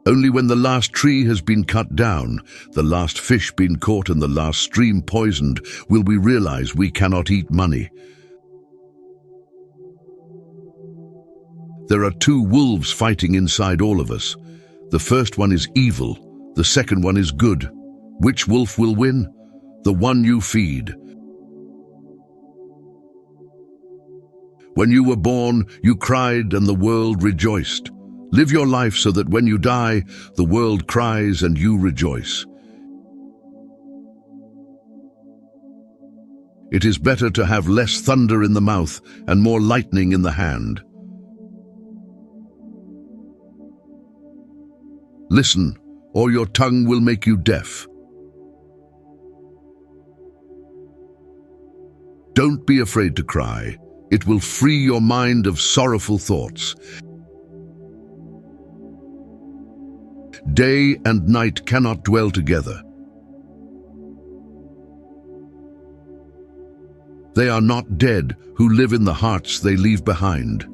Only when the last tree has been cut down, the last fish been caught and the last stream poisoned, will we realize we cannot eat money. There are two wolves fighting inside all of us. The first one is evil, the second one is good. Which wolf will win? The one you feed. When you were born, you cried and the world rejoiced. Live your life so that when you die, the world cries and you rejoice. It is better to have less thunder in the mouth and more lightning in the hand. Listen, or your tongue will make you deaf. Don't be afraid to cry. It will free your mind of sorrowful thoughts. Day and night cannot dwell together. They are not dead who live in the hearts they leave behind.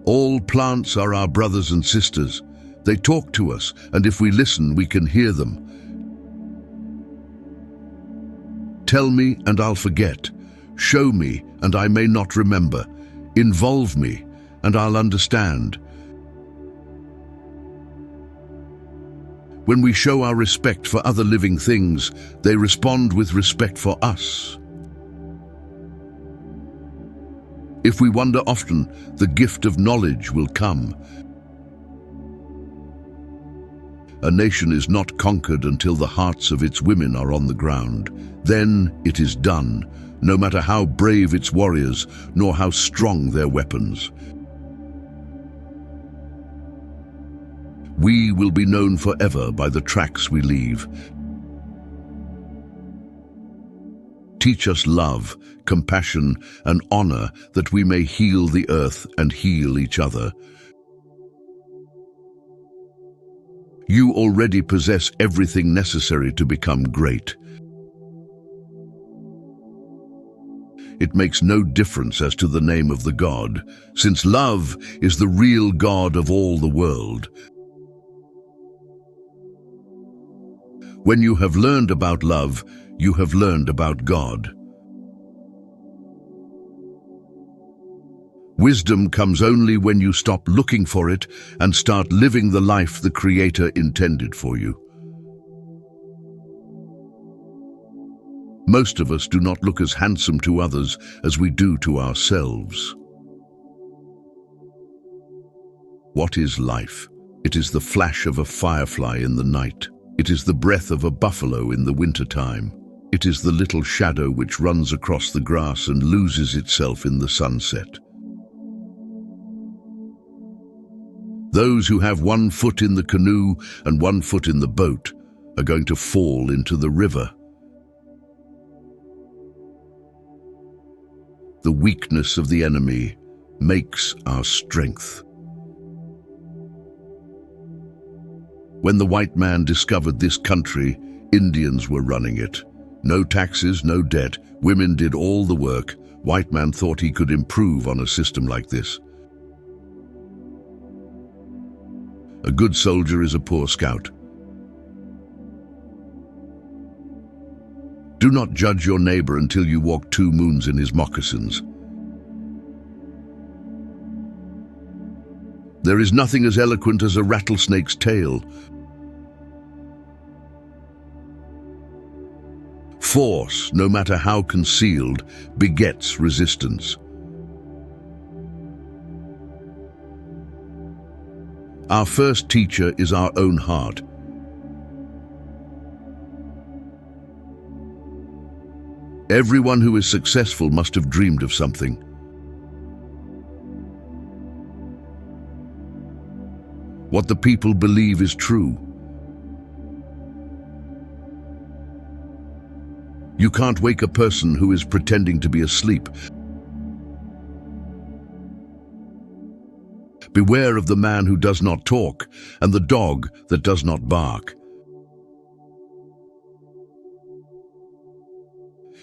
All plants are our brothers and sisters. They talk to us, and if we listen, we can hear them. Tell me, and I'll forget. Show me, and I may not remember. Involve me, and I'll understand. When we show our respect for other living things, they respond with respect for us. If we wonder often, the gift of knowledge will come. A nation is not conquered until the hearts of its women are on the ground. Then it is done, no matter how brave its warriors, nor how strong their weapons. We will be known forever by the tracks we leave. Teach us love, compassion, and honor, that we may heal the earth and heal each other. You already possess everything necessary to become great. It makes no difference as to the name of the God, since love is the real God of all the world. When you have learned about love, you have learned about God. Wisdom comes only when you stop looking for it and start living the life the Creator intended for you. Most of us do not look as handsome to others as we do to ourselves. What is life? It is the flash of a firefly in the night. It is the breath of a buffalo in the wintertime. It is the little shadow which runs across the grass and loses itself in the sunset. Those who have 1 foot in the canoe and 1 foot in the boat are going to fall into the river. The weakness of the enemy makes our strength. When the white man discovered this country, Indians were running it. No taxes, no debt. Women did all the work. White man thought he could improve on a system like this. A good soldier is a poor scout. Do not judge your neighbor until you walk 2 moons in his moccasins. There is nothing as eloquent as a rattlesnake's tail. Force, no matter how concealed, begets resistance. Our first teacher is our own heart. Everyone who is successful must have dreamed of something. What the people believe is true. You can't wake a person who is pretending to be asleep. Beware of the man who does not talk, and the dog that does not bark.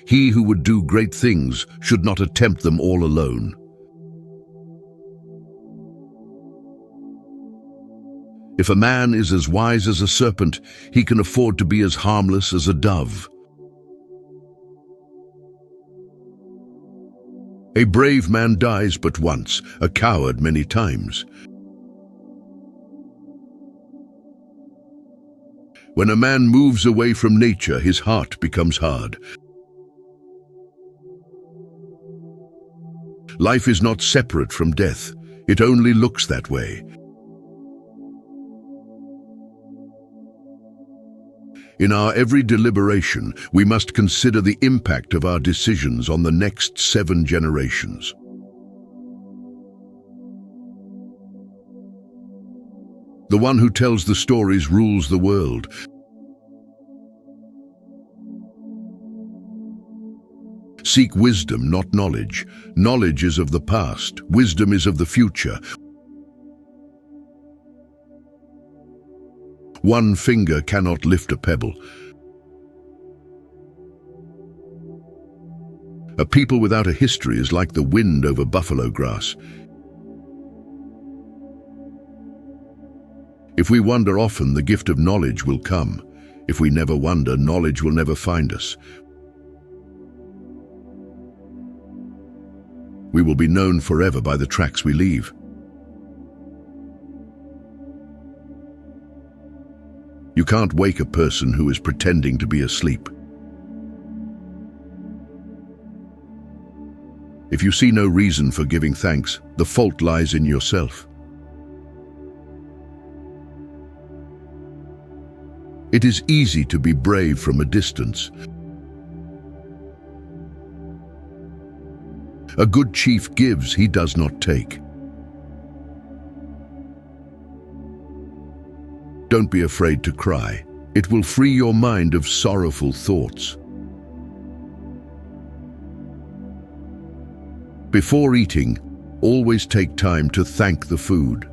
He who would do great things should not attempt them all alone. If a man is as wise as a serpent, he can afford to be as harmless as a dove. A brave man dies but once, a coward many times. When a man moves away from nature, his heart becomes hard. Life is not separate from death. It only looks that way. In our every deliberation, we must consider the impact of our decisions on the next 7 generations. The one who tells the stories rules the world. Seek wisdom, not knowledge. Knowledge is of the past. Wisdom is of the future. One finger cannot lift a pebble. A people without a history is like the wind over buffalo grass. If we wonder often, the gift of knowledge will come. If we never wonder, knowledge will never find us. We will be known forever by the tracks we leave. You can't wake a person who is pretending to be asleep. If you see no reason for giving thanks, the fault lies in yourself. It is easy to be brave from a distance. A good chief gives, he does not take. Don't be afraid to cry. It will free your mind of sorrowful thoughts. Before eating, always take time to thank the food.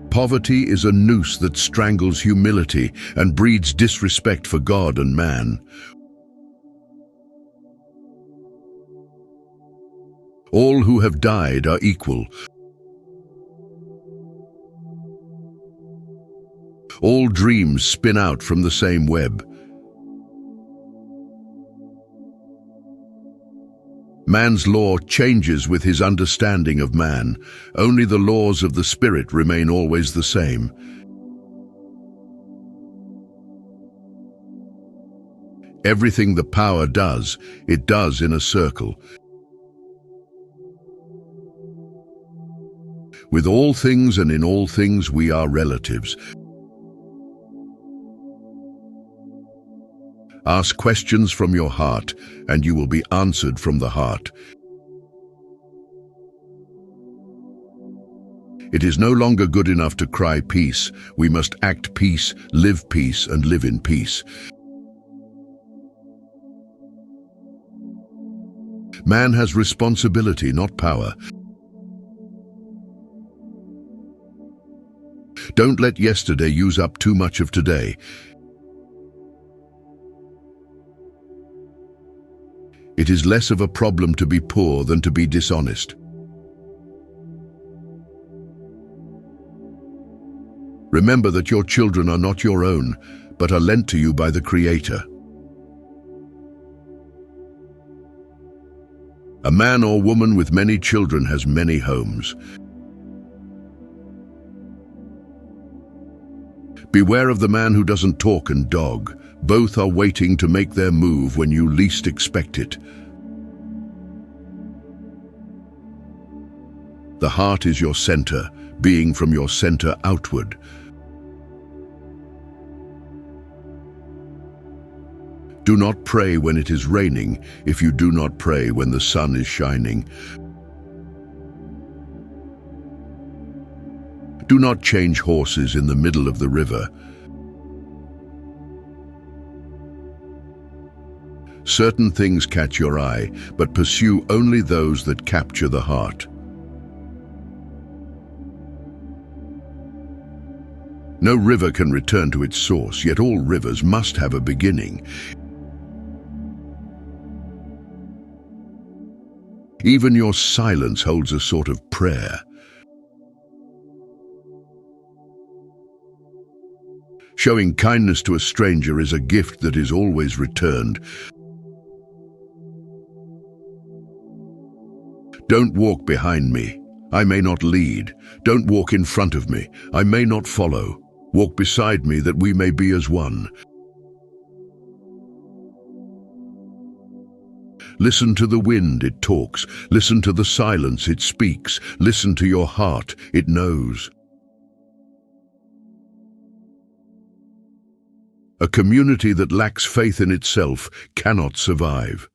Poverty is a noose that strangles humility and breeds disrespect for God and man. All who have died are equal. All dreams spin out from the same web. Man's law changes with his understanding of man. Only the laws of the Spirit remain always the same. Everything the power does, it does in a circle. With all things and in all things we are relatives. Ask questions from your heart, and you will be answered from the heart. It is no longer good enough to cry peace. We must act peace, live peace, and live in peace. Man has responsibility, not power. Don't let yesterday use up too much of today. It is less of a problem to be poor than to be dishonest. Remember that your children are not your own, but are lent to you by the Creator. A man or woman with many children has many homes. Beware of the man who doesn't talk and dog. Both are waiting to make their move when you least expect it. The heart is your center, being from your center outward. Do not pray when it is raining, if you do not pray when the sun is shining. Do not change horses in the middle of the river. Certain things catch your eye, but pursue only those that capture the heart. No river can return to its source, yet all rivers must have a beginning. Even your silence holds a sort of prayer. Showing kindness to a stranger is a gift that is always returned. Don't walk behind me. I may not lead. Don't walk in front of me. I may not follow. Walk beside me that we may be as one. Listen to the wind, it talks. Listen to the silence, it speaks. Listen to your heart, it knows. A community that lacks faith in itself cannot survive.